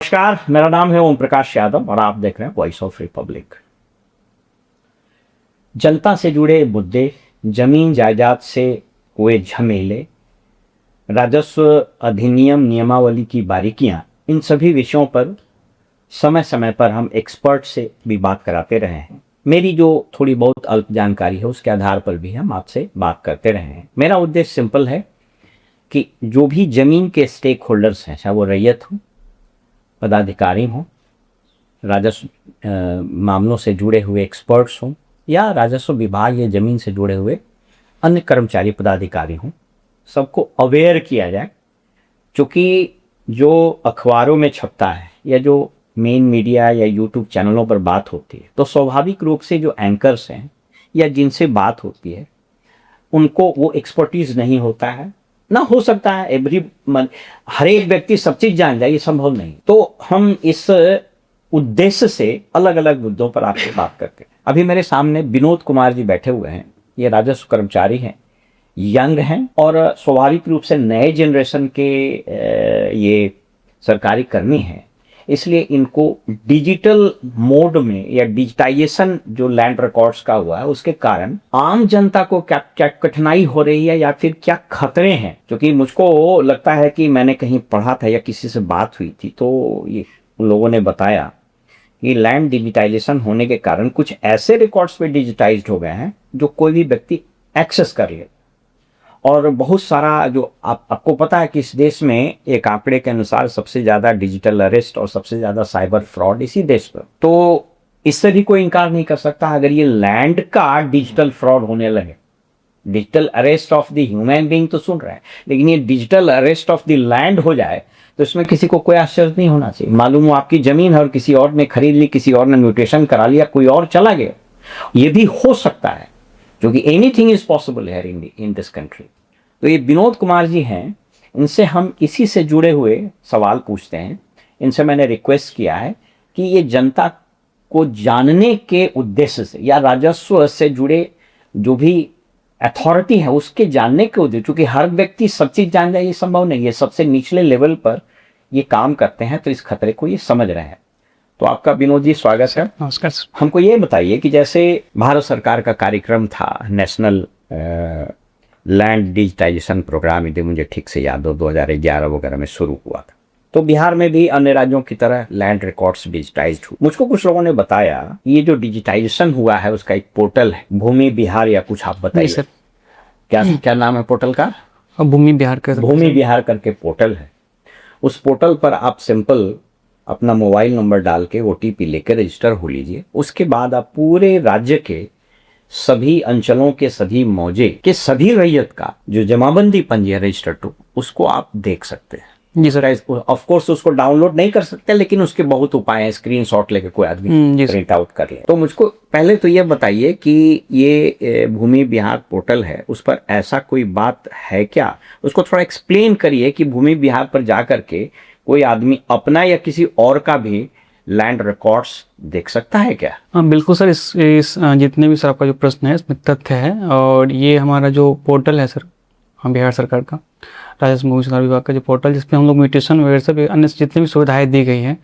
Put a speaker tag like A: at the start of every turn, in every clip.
A: नमस्कार, मेरा नाम है ओम प्रकाश यादव और आप देख रहे हैं वॉइस ऑफ रिपब्लिक। जनता से जुड़े मुद्दे, जमीन जायदाद से हुए झमेले, राजस्व अधिनियम नियमावली की बारीकियां, इन सभी विषयों पर समय समय पर हम एक्सपर्ट से भी बात कराते रहे हैं। मेरी जो थोड़ी बहुत अल्प जानकारी है उसके आधार पर भी हम आपसे बात करते रहे हैं। मेरा उद्देश्य सिंपल है कि जो भी जमीन के स्टेक होल्डर्स हैं, चाहे वो रैयत हो, पदाधिकारी हों, राजस्व मामलों से जुड़े हुए एक्सपर्ट्स हों या राजस्व विभाग या जमीन से जुड़े हुए अन्य कर्मचारी पदाधिकारी हों, सबको अवेयर किया जाए। क्योंकि जो अखबारों में छपता है या जो मेन मीडिया या यूट्यूब चैनलों पर बात होती है, तो स्वाभाविक रूप से जो एंकर्स हैं या जिनसे बात होती है उनको वो एक्सपर्टीज नहीं होता है। ना हो सकता है हर एक व्यक्ति सब चीज जान जाए, ये संभव नहीं। तो हम इस उद्देश्य से अलग अलग मुद्दों पर आपसे बात करते हैं। अभी मेरे सामने विनोद कुमार जी बैठे हुए हैं। ये राजस्व कर्मचारी हैं, यंग हैं और स्वाभाविक रूप से नए जनरेशन के ये सरकारी कर्मी हैं। इसलिए इनको डिजिटल मोड में या डिजिटाइजेशन जो लैंड रिकॉर्ड्स का हुआ है उसके कारण आम जनता को क्या क्या कठिनाई हो रही है या फिर क्या खतरे हैं। क्योंकि मुझको लगता है कि मैंने कहीं पढ़ा था या किसी से बात हुई थी, तो ये उन लोगों ने बताया कि लैंड डिजिटाइजेशन होने के कारण कुछ ऐसे रिकॉर्ड्स पे डिजिटाइज्ड हो गए हैं जो कोई भी व्यक्ति एक्सेस कर ले। और बहुत सारा जो आपको पता है कि इस देश में एक आंकड़े के अनुसार सबसे ज़्यादा डिजिटल अरेस्ट और सबसे ज़्यादा साइबर फ्रॉड इसी देश पर। तो इससे भी कोई इनकार नहीं कर सकता अगर ये लैंड का डिजिटल फ्रॉड होने लगे। Digital arrest of the human being तो सुन रहे हैं, लेकिन ये digital arrest of the land हो जाए तो इसमें किसी को कोई आश्चर्य नहीं होना चाहिए। मालूम हो आपकी जमीन है और किसी और ने खरीद ली, किसी और ने म्यूटेशन करा लिया, कोई और चला गया, ये भी हो सकता है। क्योंकि एनीथिंग इज पॉसिबल है इन दिस कंट्री। तो ये विनोद कुमार जी हैं, इनसे हम इसी से जुड़े हुए सवाल पूछते हैं। इनसे मैंने रिक्वेस्ट किया है कि ये जनता को जानने के उद्देश्य से या राजस्व से जुड़े जो भी अथॉरिटी है उसके जानने के उद्देश्य, क्योंकि हर व्यक्ति सब चीज जान जाए ये संभव नहीं है। सबसे निचले लेवल पर ये काम करते हैं, तो इस खतरे को ये समझ रहे हैं। तो आपका विनोद जी स्वागत है।
B: नमस्कार।
A: हमको ये बताइए कि जैसे भारत सरकार का कार्यक्रम था नेशनल लैंड डिजिटाइजेशन प्रोग्राम, यदि मुझे ठीक से याद हो 2011 वगैरह में शुरू हुआ था, तो बिहार में भी अन्य राज्यों की तरह लैंड रिकॉर्ड्स डिजिटाइज्ड हुए। मुझको कुछ लोगों ने बताया ये जो डिजिटाइजेशन हुआ है उसका एक पोर्टल है, भूमि बिहार या कुछ, आप बताइए सर क्या नाम है पोर्टल का?
B: भूमि बिहार
A: करके पोर्टल है। उस पोर्टल पर आप सिंपल अपना मोबाइल नंबर डाल के OTP लेकर रजिस्टर हो लीजिए। उसके बाद आप पूरे राज्य के सभी अंचलों के सभी मौजे के सभी रैयत का जो जमाबंदी पंजी है रजिस्टर्ड टू, उसको आप देख सकते हैं।
B: जी सर।
A: ऑफ कोर्स उसको डाउनलोड नहीं कर सकते, लेकिन उसके बहुत उपाय हैं। स्क्रीनशॉट लेके कोई आदमी प्रिंट आउट कर ले। तो मुझको पहले तो ये बताइए कि ये भूमि बिहार पोर्टल है, उस पर ऐसा कोई बात है क्या? उसको थोड़ा एक्सप्लेन करिए कि भूमि बिहार पर जा करके कोई आदमी अपना या किसी और का भी लैंड रिकॉर्ड्स देख सकता है क्या?
B: हाँ बिल्कुल सर। इस जितने भी सर आपका जो प्रश्न है इसमें तथ्य है। और ये हमारा जो पोर्टल है सर, हाँ बिहार सरकार का राजस्व भूमि सुधार विभाग का जो पोर्टल, जिसमें हम लोग म्यूटेशन वगैरह सब अन्य जितनी भी सुविधाएं दी गई हैं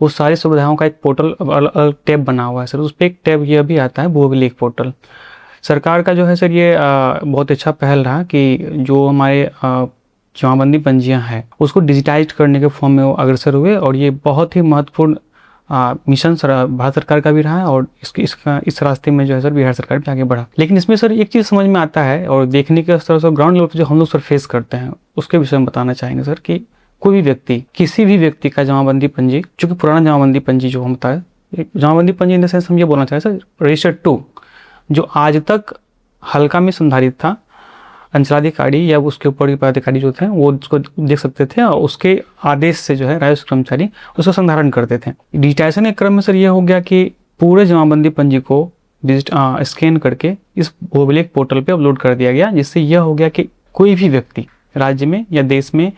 B: वो सारी सुविधाओं का एक पोर्टल अलग टैब बना हुआ है सर। उस पर एक टैब ये भी आता है भू अभिलेख पोर्टल। सरकार का जो है सर ये बहुत अच्छा पहल रहा कि जो हमारे जमाबंदी पंजियां हैं उसको डिजिटाइज करने के फॉर्म में वो अग्रसर हुए। और ये बहुत ही महत्वपूर्ण मिशन भारत सरकार का भी रहा है और इस रास्ते में जो है सर बिहार सरकार भी आगे बढ़ा। लेकिन इसमें सर एक चीज़ समझ में आता है और देखने के तरह से ग्राउंड लेवल पर जो हम लोग सर फेस करते हैं उसके विषय में बताना चाहेंगे सर कि कोई भी व्यक्ति, किसी भी व्यक्ति का जमाबंदी पंजी, चूँकि पुराना जमाबंदी पंजी जो हम बताए, जमाबंदी पंजी इन द सेंस हम ये बोलना चाहें सर रजिस्टर्ड टू, जो आज तक हल्का में संधारित था, अंचलाधिकारी या उसके ऊपर के पदाधिकारी जो थे वो उसको देख सकते थे और उसके आदेश से जो है राजस्व कर्मचारी उसका संधारण करते थे। डिजिटाइजेशन के क्रम में सर ये हो गया कि पूरे जमाबंदी पंजी को स्कैन करके इस भू अभिलेख पोर्टल पे अपलोड कर दिया गया, जिससे यह हो गया कि कोई भी व्यक्ति राज्य में या देश में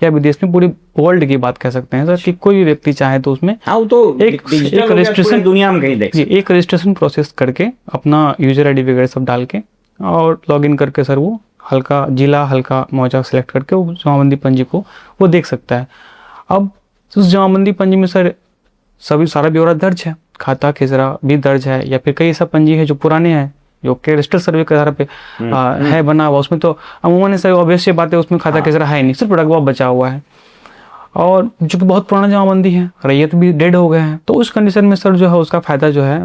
B: या विदेश में, पूरी वर्ल्ड की बात कह सकते हैं सर, कि कोई भी व्यक्ति चाहे तो उसमें एक रजिस्ट्रेशन दुनिया में एक रजिस्ट्रेशन प्रोसेस करके अपना यूजर ID वगैरह सब डाल के और लॉगिन करके सर वो हल्का जिला, हल्का मौजा सेलेक्ट करके वो जमाबंदी पंजी को वो देख सकता है। अब तो उस जमाबंदी पंजी में सर सभी सारा ब्यौरा दर्ज है, खाता खिसरा भी दर्ज है, या फिर कई ऐसा पंजी है जो पुराने हैं, जो कैडस्ट्रल सर्वे के आधार पे है बना हुआ, उसमें तो अमूमन सर ऑब्वियस बात है, उसमें खाता खिसरा है नहीं, सिर्फ रकबा बचा हुआ है, और जो कि बहुत पुराना जमाबंदी है, रैयत भी डेड हो गए हैं। तो उस कंडीशन में सर जो है उसका फायदा जो है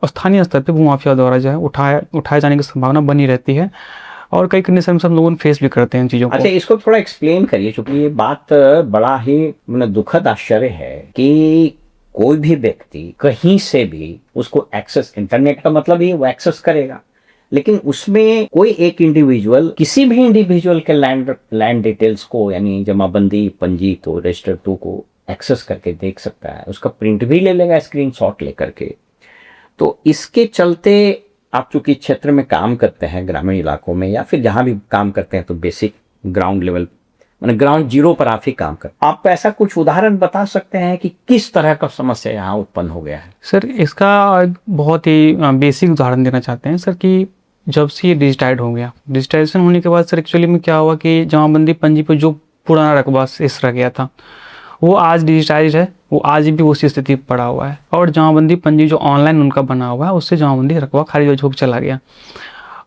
B: स्थानीय स्तर पे भूमाफिया द्वारा जो है उठाए जाने की संभावना बनी रहती है, और कई कंडीशन में सब लोगों फेस भी करते हैं इन चीज़ों को।
A: अच्छा, इसको थोड़ा एक्सप्लेन करिए, क्योंकि ये बात बड़ा ही मतलब दुखद आश्चर्य है कि कोई भी व्यक्ति कहीं से भी उसको एक्सेस, इंटरनेट का मतलब ही वो एक्सेस करेगा, लेकिन उसमें कोई एक इंडिविजुअल किसी भी इंडिविजुअल के लैंड डिटेल्स को, यानी जमाबंदी पंजी तो रजिस्टर 2 को एक्सेस करके देख सकता है, उसका प्रिंट भी ले लेगा स्क्रीनशॉट लेकर के। तो इसके चलते आप चूंकि क्षेत्र में काम करते हैं, ग्रामीण इलाकों में या फिर जहां भी काम करते हैं, तो बेसिक ग्राउंड लेवल मतलब ग्राउंड जीरो पर आप ही काम कर, आप ऐसा कुछ उदाहरण बता सकते हैं कि किस तरह का समस्या यहाँ उत्पन्न हो गया है?
B: सर इसका बहुत ही बेसिक उदाहरण देना चाहते हैं सर, कि जब से ये डिजिटाइड हो गया, डिजिटाइजेशन होने के बाद सर एक्चुअली में क्या हुआ कि जमाबंदी पंजी पे जो पुराना रकबा शेष रह गया था वो आज डिजिटाइज है, वो आज भी उसी स्थिति पर पड़ा हुआ है, और जमाबंदी पंजी जो ऑनलाइन उनका बना हुआ है उससे जमाबंदी रकबा खारिज हो चला गया।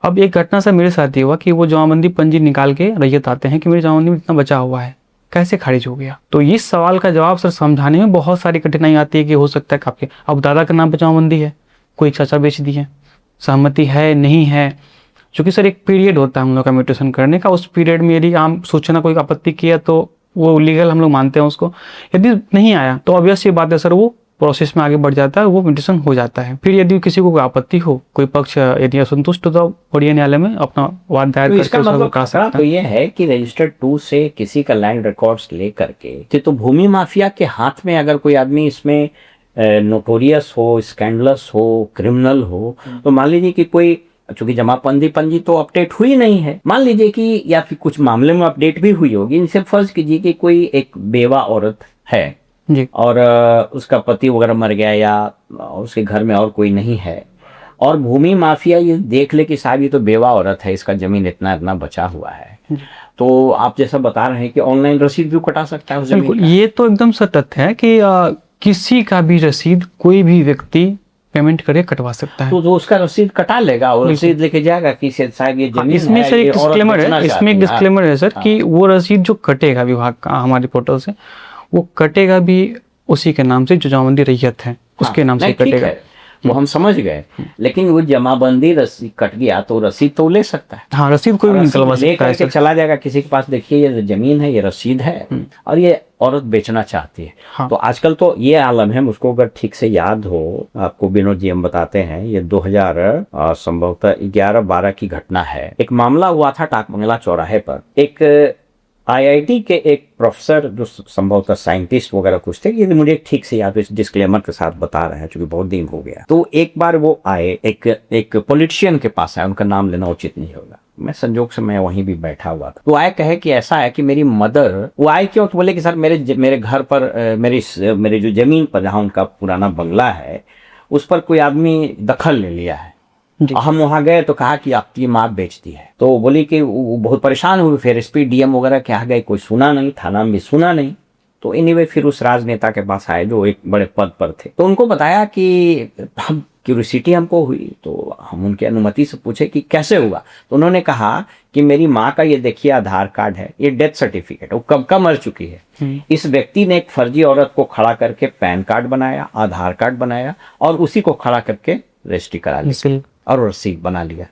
B: अब एक घटना सर मेरे साथ ही हुआ कि वो जमाबंदी पंजी निकाल के रैयत आते हैं कि मेरी जमाबंदी में इतना बचा हुआ है, कैसे खारिज हो गया? तो इस सवाल का जवाब सर समझाने में बहुत सारी कठिनाई आती है कि हो सकता है कि आपके अब दादा के नाम पर जमाबंदी है, कोई चाचा बेच दी है, सहमति है नहीं है, क्योंकि सर एक पीरियड होता है हम लोग का म्यूटेशन करने का, उस पीरियड में यदि आम सूचना कोई आपत्ति किया तो वो लीगल हम लोग मानते हैं उसको, यदि नहीं आया तो ऑब्वियस ये बात है सर वो प्रोसेस में आगे बढ़ जाता है, वो म्यूटेशन हो जाता है। फिर यदि किसी को कोई आपत्ति हो, कोई पक्ष यदि असंतुष्ट हो तो वरीय न्यायालय में अपना वाद दायर करके
A: इसका मतलब खतरा तो ये है कि रजिस्टर 2 से किसी का लैंड रिकॉर्ड्स ले करके, तो भूमि माफिया के हाथ में अगर कोई आदमी इसमें नोटोरियस हो, स्कैंडलस हो, क्रिमिनल हो, तो मान लीजिए कि कोई, चूंकि जमाबंदी पंजी तो अपडेट हुई नहीं है, मान लीजिए कि या फिर कुछ मामले में अपडेट भी हुई होगी, इनसे फर्ज कीजिए कि कोई एक बेवा औरत है
B: जी,
A: और उसका पति वगैरह मर गया या उसके घर में और कोई नहीं है, और भूमि माफिया ये देख ले कि साहब ये तो बेवा औरत है, इसका जमीन इतना इतना बचा हुआ है, तो आप जैसा बता रहे हैं कि ऑनलाइन रसीद भी कटा सकता है उस जमीन
B: बिल्कुल,
A: का।
B: ये तो एकदम सच तथ्य है कि किसी का भी रसीद कोई भी व्यक्ति पेमेंट करके कटवा सकता है।
A: तो उसका रसीद कटा लेगा और रसीद लेके जाएगा कि शायद ये जमीन
B: इसमें
A: है,
B: सर
A: ये
B: एक
A: औरत
B: डिस्क्लेमर
A: बेचना
B: है, इसमें
A: चाहती
B: एक
A: है।
B: डिस्क्लेमर है सर कि वो रसीद जो कटेगा विभाग का हमारे पोर्टल से, वो कटेगा भी उसी के नाम से जो जमाबंदी रैयत है उसके नाम से
A: नहीं, ठीक
B: कटेगा।
A: है, वो हम समझ गए, लेकिन वो जमाबंदी रसीद कट गया तो रसीद तो ले सकता है।
B: हाँ, रसीद कोई भी निकलवा
A: ले
B: सकता है
A: करके
B: सर।
A: चला जाएगा किसी के पास, देखिए ये जमीन है, ये रसीद है और ये औरत बेचना चाहती है।
B: हाँ।
A: तो आजकल तो ये आलम है, मुझको अगर ठीक से याद हो, आपको विनोद जी हम बताते हैं, ये 2000 संभवतः 11-12 की घटना है। एक मामला हुआ था टाकबंगला चौराहे पर, एक आईआईटी के एक प्रोफेसर जो संभवतः साइंटिस्ट वगैरह कुछ थे, ये मुझे ठीक से याद है, इस डिस्क्लेमर के साथ बता रहे हैं क्योंकि बहुत दिन हो गया। तो एक बार वो आए, एक पॉलिटिशियन के पास आए, उनका नाम लेना उचित नहीं होगा, मैं संजोग से मैं वहीं भी बैठा हुआ था। तो आए, कहे कि ऐसा है कि मेरी मदर, वो आए क्यों, तो बोले कि सर मेरे घर पर, मेरी जो जमीन पर जहाँ उनका पुराना बंगला है उस पर कोई आदमी दखल ले लिया है। हम वहां गए तो कहा कि आपकी माँ बेचती है, तो बोली कि वो बहुत परेशान हुए, फिर एसपी डीएम वगैरह के यहाँ गए, कोई सुना नहीं, थाना में भी सुना नहीं। तो एनीवे फिर उस राजनेता के पास आए जो एक बड़े पद पर थे, तो उनको बताया कि हम क्यूरियोसिटी हमको हुई, तो हम उनकी अनुमति से पूछे कि कैसे हुआ। तो उन्होंने कहा कि मेरी माँ का ये देखिए आधार कार्ड है, ये डेथ सर्टिफिकेट, वो कब का मर चुकी है। इस व्यक्ति ने एक फर्जी औरत को खड़ा करके पैन कार्ड बनाया, आधार कार्ड बनाया और उसी को खड़ा करके रजिस्ट्री करा ली और रसीद बना लिया।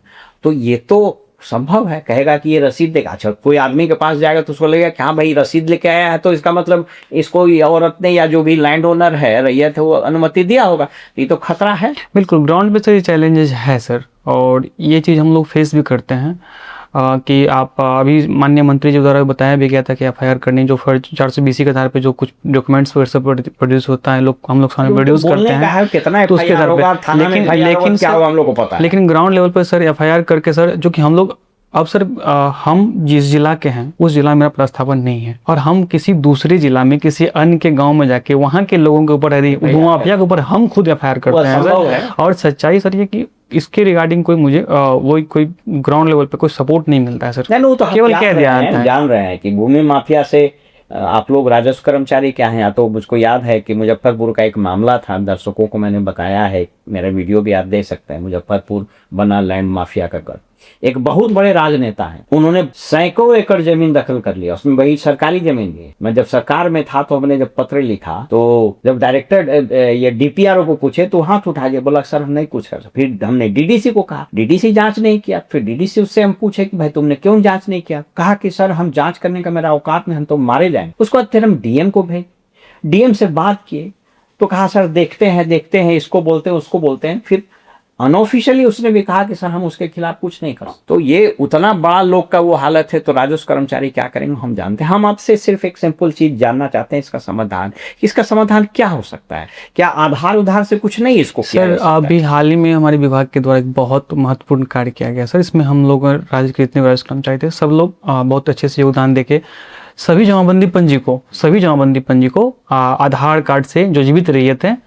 A: तो ये तो संभव है, कहेगा कि ये रसीद देगा। अच्छा, कोई आदमी के पास जाएगा तो उसको लगेगा कि हाँ भाई रसीद लेके आया है, तो इसका मतलब इसको औरत ने या जो भी लैंड ओनर है, रैयत है, वो अनुमति दिया होगा। ये तो खतरा है। बिल्कुल,
B: ग्राउंड पे सर ये चैलेंजेस है सर, और ये चीज़ हम लोग फेस भी करते हैं कि आप अभी माननीय मंत्री जी द्वारा बताया भी गया था कि एफआईआर करनी, जो 420 के आधार पे जो कुछ डॉक्यूमेंट्स प्रोड्यूस होता है, हम लोग सामने प्रोड्यूस करते हैं,
A: कितना
B: तो उसके आधार पे लेकिन ग्राउंड लेवल पर सर एफआईआर करके सर, जो कि हम लोग अब सर हम जिस जिला के हैं उस जिला में मेरा प्रस्थापन नहीं है, और हम किसी दूसरे जिला में किसी अन्य के गांव में जाके वहां के लोगों के ऊपर, यदि भूमाफिया के ऊपर हम खुद एफआईआर करते हैं सर, और सच्चाई सर ये कि इसके रिगार्डिंग कोई मुझे वो कोई ग्राउंड लेवल पे कोई सपोर्ट नहीं मिलता है सर।
A: नहीं, तो
B: केवल कह दिया जाता है।
A: जान रहे हैं कि भूमि माफिया से आप लोग राजस्व कर्मचारी क्या हैं? या तो मुझको याद है कि मुजफ्फरपुर का एक मामला था, दर्शकों को मैंने बताया है, मेरा वीडियो भी आप देख सकते हैं, मुजफ्फरपुर बना लैंड माफिया का गढ़। एक बहुत बड़े राजनेता हैं, उन्होंने सैकड़ों एकड़ जमीन दखल कर लिया, उसमें वही सरकारी जमीन भी है। मैं जब सरकार में था तो हमने जब पत्र लिखा तो जब डायरेक्टर ये डीपीआरओ को पूछे तो हाथ उठा के बोला सर हम नहीं कुछ कर सकते। फिर हमने डीडीसी को कहा, डीडीसी जांच नहीं किया। फिर डीडीसी उससे हम पूछे कि भाई तुमने क्यों जांच नहीं किया? कहा कि सर हम जांच करने का मेरा औकात नहीं, हम तो मारे जाएंगे। उसके बाद फिर हम डीएम को भेज, डीएम से बात किए तो कहा सर देखते हैं, इसको बोलते हैं उसको बोलते हैं। फिर अनऑफिशियली उसने भी कहा कि सर हम उसके खिलाफ कुछ नहीं कर सकते। तो ये उतना बड़ा लोग का वो हालत है, तो राजस्व कर्मचारी क्या करेंगे हम जानते हैं। हम आपसे सिर्फ एक सिंपल चीज जानना चाहते हैं, इसका समाधान क्या हो सकता है? क्या आधार उधार से कुछ नहीं इसको किया जा
B: सर
A: सकता
B: अभी हाल ही में हमारे विभाग के द्वारा एक बहुत महत्वपूर्ण कार्य किया गया सर। इसमें हम लोग राज्य के जितने राजस्व कर्मचारी थे सब लोग बहुत अच्छे से योगदान देके सभी जमाबंदी पंजी को आधार कार्ड से जो जीवित रैयत हैं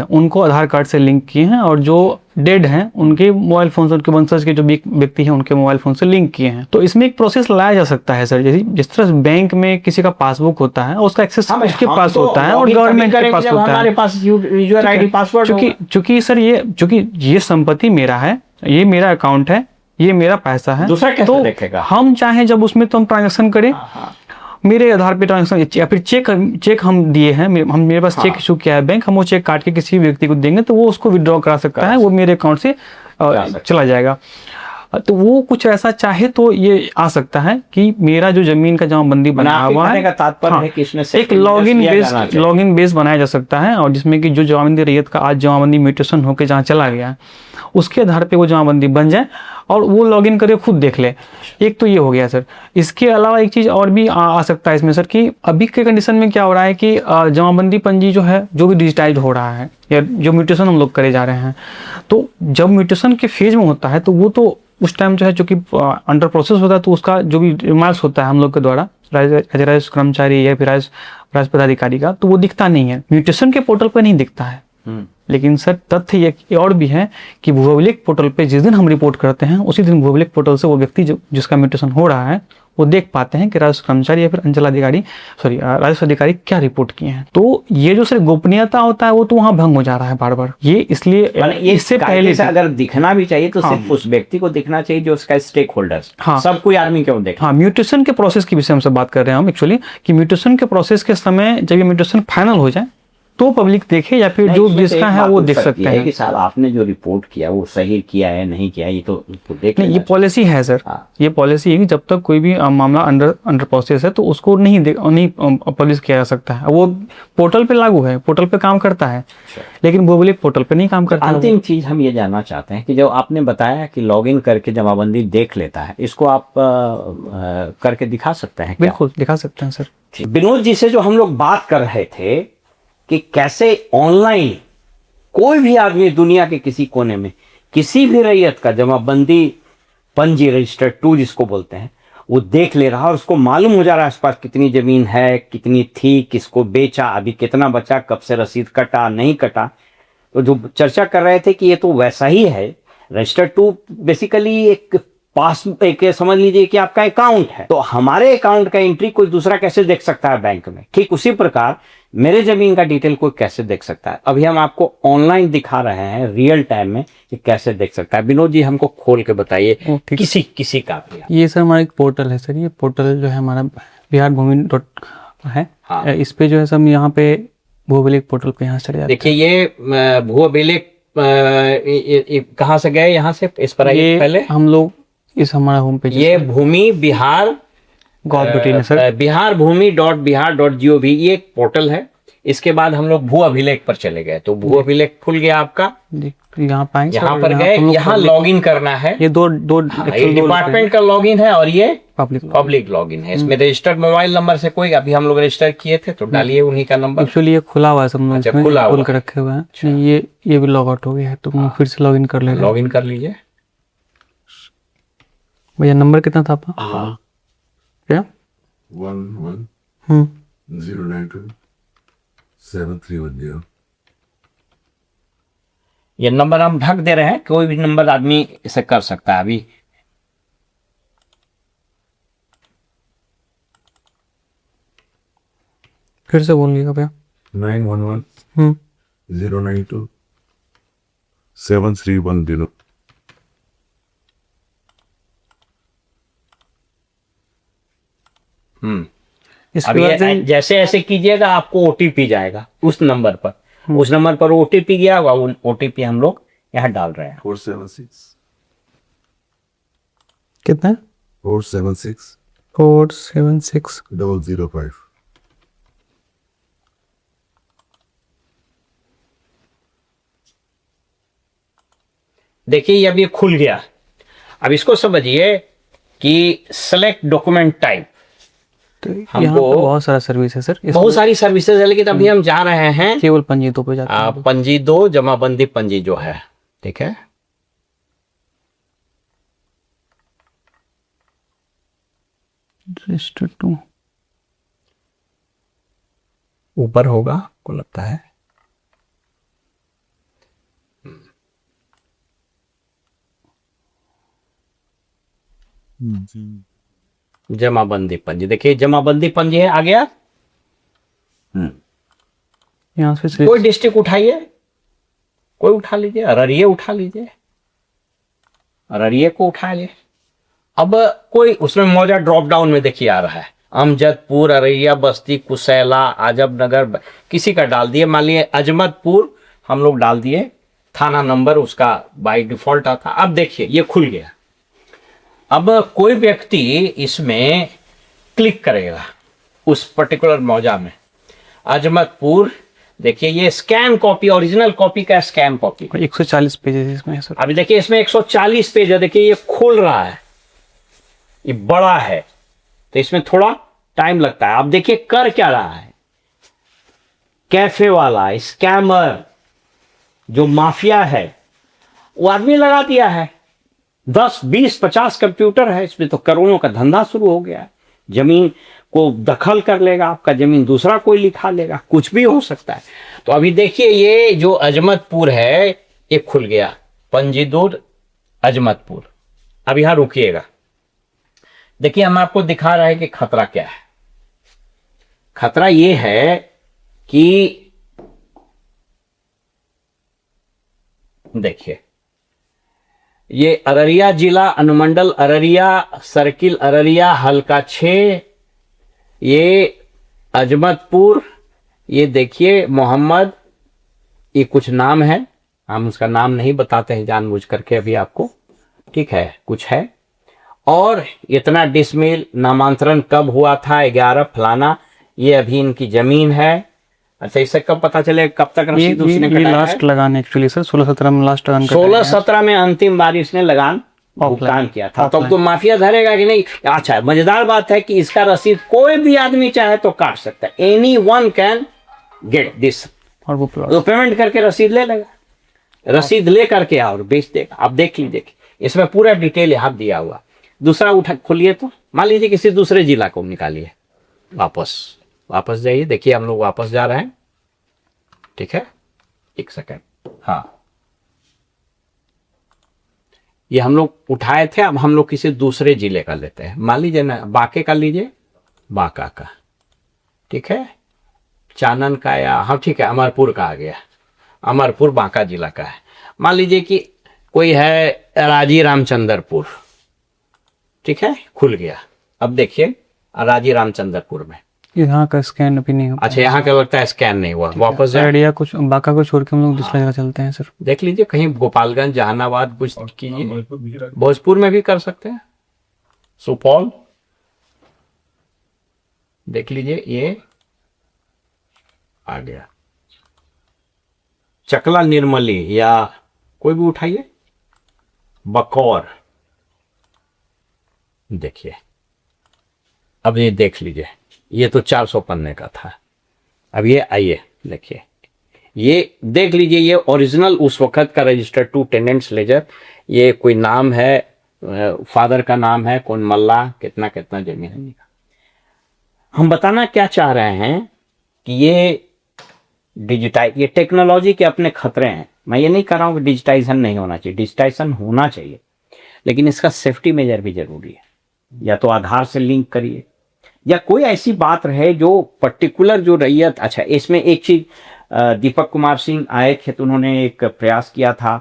B: उनको आधार कार्ड से लिंक किए हैं, और जो डेड हैं उनके मोबाइल फोन से, उनके वंशज के जो व्यक्ति हैं उनके मोबाइल फोन से लिंक किए हैं। तो इसमें एक प्रोसेस लाया जा सकता है सर, जैसे जिस तरह बैंक में किसी का पासबुक होता है उसका एक्सेस उसके पास होता है और गवर्नमेंट के पास होता है।
A: हमारे पास यूजर आईडी पासवर्ड,
B: चूंकि सर ये संपत्ति मेरा है, ये मेरा अकाउंट है, ये मेरा पैसा है,
A: दूसरा कैसे
B: तो
A: देखेगा?
B: हम चाहे जब उसमें तो हम ट्रांजैक्शन करें, मेरे आधार पे ट्रांजैक्शन या फिर चेक हम दिए हैं, मेरे पास चेक इशू किया है बैंक, हम वो चेक काट के किसी व्यक्ति को देंगे तो वो उसको विड्रॉ करा सकता है, वो मेरे अकाउंट से चला जाएगा। तो वो कुछ ऐसा चाहे तो ये आ सकता है कि मेरा जो जमीन का जमाबंदी बना हुआ है, एक लॉगिन बेस बनाया जा सकता है, और जिसमें कि जो जमाबंदी रैयत का आज जमाबंदी म्यूटेशन होकर जहाँ चला गया उसके आधार पे वो जमाबंदी बन जाए और वो लॉगिन करके खुद देख ले। एक तो ये हो गया सर। इसके अलावा एक चीज़ और भी आ सकता है इसमें सर, कि अभी के कंडीशन में क्या हो रहा है कि जमाबंदी पंजी जो है जो भी डिजिटाइज हो रहा है या जो म्यूटेशन हम लोग करे जा रहे हैं, तो जब म्यूटेशन के फेज में होता है तो वो तो उस टाइम जो है चूँकि अंडर प्रोसेस होता है, तो उसका जो भी रिमार्क्स होता है हम लोग के द्वारा राजस्व कर्मचारी या फिर राजस्व पदाधिकारी का, तो वो दिखता नहीं है, म्यूटेशन के पोर्टल पर नहीं दिखता है। लेकिन सर तथ्य ये और भी है कि भू अभिलेख पोर्टल पे जिस दिन हम रिपोर्ट करते हैं उसी दिन भू अभिलेख पोर्टल से वो व्यक्ति जिसका म्यूटेशन हो रहा है वो देख पाते हैं कि राजस्व कर्मचारी या फिर राजस्व अधिकारी क्या रिपोर्ट किए हैं। तो ये जो सर गोपनीयता होता है वो तो वहाँ भंग हो जा रहा है बार बार। ये इसलिए इससे पहले से
A: अगर दिखना भी चाहिए तो सिर्फ उस व्यक्ति को दिखना चाहिए जो उसका स्टेक होल्डर्स, सब कोई आदमी क्यों देखे।
B: म्यूटेशन के प्रोसेस के विषय में हम बात कर रहे हैं हम एक्चुअली, कि म्यूटेशन के प्रोसेस के समय जब ये म्यूटेशन फाइनल हो जाए तो पब्लिक देखे या फिर जो जिसका है वो देख सकते हैं
A: कि साहब आपने जो रिपोर्ट किया वो सही किया है नहीं किया, ये तो देख
B: नहीं, ये पॉलिसी है सर। ये पॉलिसी है कि जब तक कोई भी मामला अंडर प्रोसेस है तो उसको नहीं पब्लिश किया जा सकता है। वो पोर्टल पे लागू है, पोर्टल पे काम करता है, लेकिन वो बोले पोर्टल पे नहीं काम करता।
A: अंतिम चीज हम ये जानना चाहते हैं कि जो आपने बताया कि लॉगिन करके जमाबंदी देख लेता है, इसको आप करके दिखा सकते हैं?
B: बिल्कुल दिखा सकते हैं सर।
A: विनोद जी से जो हम लोग बात कर रहे थे कि कैसे ऑनलाइन कोई भी आदमी दुनिया के किसी कोने में किसी भी रैयत का जमाबंदी पंजी रजिस्टर्ड 2 जिसको बोलते हैं वो देख ले रहा है, और उसको मालूम हो जा रहा है आस पास कितनी जमीन है, कितनी थी, किसको बेचा, अभी कितना बचा, कब से रसीद कटा नहीं कटा। तो जो चर्चा कर रहे थे कि ये तो वैसा ही है, रजिस्टर्ड 2 बेसिकली एक समझ लीजिए कि आपका अकाउंट है, तो हमारे अकाउंट का एंट्री कोई दूसरा कैसे देख सकता है बैंक में, ठीक उसी प्रकार मेरे जमीन का डिटेल कोई कैसे देख सकता है। अभी हम आपको ऑनलाइन दिखा रहे हैं रियल टाइम में कि कैसे देख सकता है। विनोद जी हमको खोल के बताइए किसी का भी।
B: ये सर हमारा एक पोर्टल है सर, ये पोर्टल जो है हमारा बिहार भूमि है। इस पे जो है सब यहाँ पे भू अभिलेख पोर्टल पे यहाँ चले जाते हैं।
A: देखिए ये भू अभिलेख कहाँ से गए, यहाँ से इस पर आइए पहले
B: हम लोग इस हमारा होम पेज,
A: ये भूमि बिहार बिहार भूमि .bihar.gov ये एक पोर्टल है। इसके बाद हम लोग भू अभिलेख पर चले गए, तो भू अभिलेख खुल गया आपका,
B: यहाँ पाएंगे,
A: यहाँ पर गए, यहाँ लॉगिन करना है।
B: ये दो
A: डिपार्टमेंट का लॉगिन है और ये पब्लिक लॉगिन है। इसमें रजिस्टर्ड मोबाइल नंबर से कोई, अभी हम लोग रजिस्टर किए थे तो डालिए उन्हीं का नंबर।
B: एक्चुअली ये खुला हुआ है सब लोग, खोल के रखे हुए हैं। ये भी लॉग आउट हो गया है, तो फिर से लॉगिन कर ले,
A: लॉगिन कर लीजिए।
B: भैया नंबर कितना था आपका? क्या
C: 11092731
A: ये नंबर हम ढक दे रहे हैं, कोई भी नंबर आदमी इसे कर सकता है। अभी
B: फिर से बोलिएगा भैया।
C: 911 092 7310।
B: इसके
A: अब
B: बाद
A: ये जैसे ऐसे कीजिएगा आपको ओटीपी जाएगा उस नंबर पर, उस नंबर पर ओटीपी गया होगा, वो ओटीपी हम लोग यहाँ डाल रहे हैं।
C: 476
B: कितना?
C: 476
B: 476
C: 005।
A: देखिए अब ये खुल गया। अब इसको समझिए कि सेलेक्ट डॉक्यूमेंट टाइप,
B: तो यहाँ
A: हमको
B: पर बहुत सारा सर्विस है सर।
A: बहुत सारी सर्विसेज है, लेकिन अभी हम जा रहे हैं
B: केवल पंजी 2 पे जाते हैं।
A: पंजी 2 जमाबंदी पंजी जो है, ठीक है,
B: रजिस्टर 2
A: ऊपर होगा को लगता है। जमाबंदी पंजी, देखिए जमाबंदी पंजी है, आ गया।
B: यहाँ से
A: कोई डिस्ट्रिक्ट उठाइए, कोई उठा लीजिए, अररिया उठा लीजिए, अररिया को उठा लीजिए। अब कोई उसमें मौजा ड्रॉप डाउन में देखिए आ रहा है, अमजदपुर, अररिया, बस्ती, कुशैला, आजमनगर, किसी का डाल दिए। मान लिए अजमतपुर हम लोग डाल दिए, थाना नंबर उसका बाय डिफॉल्ट आता। अब देखिए ये खुल गया। अब कोई व्यक्ति इसमें क्लिक करेगा उस पर्टिकुलर मौजा में, अजमतपुर, देखिए ये स्कैन कॉपी, ओरिजिनल कॉपी का स्कैन कॉपी
B: 140 पेजेस इसमें है सर।
A: अभी देखिए इसमें 140 पेज है। देखिए ये खोल रहा है, ये बड़ा है, तो इसमें थोड़ा टाइम लगता है। अब देखिए कर क्या रहा है, कैफे वाला स्कैमर जो माफिया है वो आदमी लगा दिया है। 10 20 50 कंप्यूटर है इसमें, तो करोड़ों का धंधा शुरू हो गया है। जमीन को दखल कर लेगा, आपका जमीन दूसरा कोई लिखा लेगा, कुछ भी हो सकता है। तो अभी देखिए ये जो अजमतपुर है ये खुल गया, पंजीदूर अजमतपुर। अब यहां रुकिएगा, देखिए हम आपको दिखा रहे हैं कि खतरा क्या है। खतरा ये है कि देखिए ये अररिया जिला, अनुमंडल अररिया, सर्किल अररिया, हल्का 6, ये अजमतपुर, ये देखिए मोहम्मद, ये कुछ नाम है, हम उसका नाम नहीं बताते हैं जानबूझ करके अभी आपको, ठीक है, कुछ है। और इतना डिसमिल, नामांतरण कब हुआ था 11 फलाना, ये अभी इनकी जमीन है। अच्छा इससे कब पता चले कब तक रसीद उसने
B: ये
A: कटाया
B: लास्ट लगान एक्चुअली सर 16-17 में लास्ट लगान
A: 16-17 में अंतिम बार इसने लगान भुगतान किया था। तो अब तो माफिया धरेगा कि नहीं। अच्छा मजेदार बात है कि इसका रसीद कोई भी आदमी चाहे तो काट सकता है, any one can get this,
B: और वो
A: तो पेमेंट करके रसीद ले लेगा, रसीद ले करके और बेच देगा। आप देख लीजिए इसमें पूरा डिटेल यहाँ दिया हुआ। दूसरा उठा खोलिए, तो मान लीजिए किसी दूसरे जिला को निकालिए, वापस जाइए, देखिए हम लोग वापस जा रहे हैं, ठीक है, एक सेकंड, हाँ ये हम लोग उठाए थे। अब हम लोग किसी दूसरे जिले का लेते हैं, मान लीजिए ना बांके का लीजिए, बांका का, ठीक है, चानन का, या हाँ ठीक है अमरपुर का आ गया, अमरपुर बांका जिला का है। मान लीजिए कि कोई है राजी रामचंद्रपुर, ठीक है, खुल गया। अब देखिए राजी रामचंद्रपुर में
B: यहाँ का स्कैन अभी नहीं हुआ।
A: अच्छा यहाँ क्या लगता है स्कैन नहीं हुआ, वापस जाए,
B: आइडिया कुछ बाका को छोड़ के हम लोग दूसरा जगह चलते हैं सर।
A: देख लीजिए कहीं गोपालगंज, जहानाबाद कुछ कीजिए, भोजपुर में भी कर सकते हैं, सुपौल देख लीजिए, ये आ गया, चकला निर्मली, या कोई भी उठाइए, बकौर, देखिए अब ये देख लीजिए, ये तो 400 पन्ने का था। अब ये आइए देखिए, ये देख लीजिए, ये ओरिजिनल उस वक्त का रजिस्टर 2 टेनेंट्स लेजर, ये कोई नाम है, फादर का नाम है कौन मल्ला, कितना कितना जमीन है। हम बताना क्या चाह रहे हैं कि ये टेक्नोलॉजी के अपने खतरे हैं। मैं ये नहीं कह रहा हूँ कि डिजिटाइजेशन नहीं होना चाहिए, डिजिटाइजेशन होना चाहिए, लेकिन इसका सेफ्टी मेजर भी जरूरी है। या तो आधार से लिंक करिए, या कोई ऐसी बात रहे जो पर्टिकुलर जो रैयत, अच्छा इसमें एक चीज दीपक कुमार सिंह आए थे तो उन्होंने एक प्रयास किया था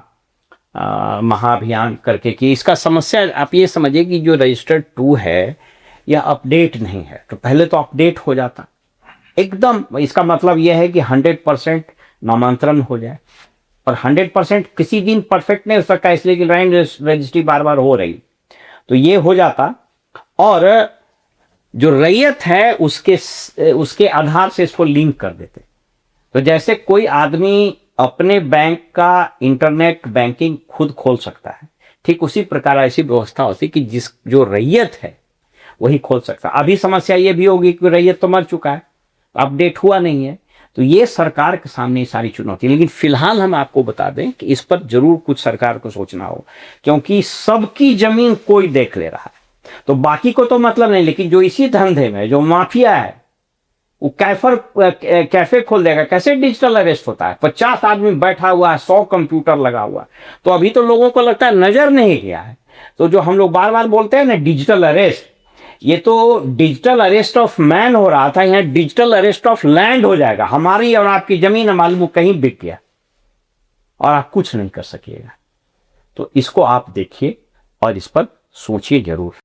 A: महाअभियान करके कि इसका समस्या आप ये समझिए कि जो रजिस्टर्ड 2 है यह अपडेट नहीं है, तो पहले तो अपडेट हो जाता एकदम। इसका मतलब यह है कि 100% नामांतरण हो जाए, और 100% किसी दिन परफेक्ट नहीं हो सकता इसलिए कि लैंड रजिस्ट्री बार बार हो रही, तो ये हो जाता। और जो रैयत है उसके आधार से इसको लिंक कर देते। तो जैसे कोई आदमी अपने बैंक का इंटरनेट बैंकिंग खुद खोल सकता है, ठीक उसी प्रकार ऐसी व्यवस्था होती कि जो रैयत है वही खोल सकता है। अभी समस्या ये भी होगी कि रैयत तो मर चुका है, अपडेट हुआ नहीं है, तो ये सरकार के सामने सारी चुनौती। लेकिन फिलहाल हम आपको बता दें कि इस पर जरूर कुछ सरकार को सोचना हो, क्योंकि सबकी जमीन कोई देख ले रहा है, तो बाकी को तो मतलब नहीं, लेकिन जो इसी धंधे में जो माफिया है वो कैफे खोल देगा। कैसे डिजिटल अरेस्ट होता है, 50 आदमी बैठा हुआ है, 100 कंप्यूटर लगा हुआ है, तो अभी तो लोगों को लगता है नजर नहीं गया है। तो जो हम लोग बार बार बोलते हैं ना डिजिटल अरेस्ट, ये तो डिजिटल अरेस्ट ऑफ मैन हो रहा था, यहाँ डिजिटल अरेस्ट ऑफ लैंड हो जाएगा। हमारी और आपकी जमीन मालूम कहीं बिक गया और आप कुछ नहीं कर सकिएगा। तो इसको आप देखिए और इस पर सोचिए जरूर।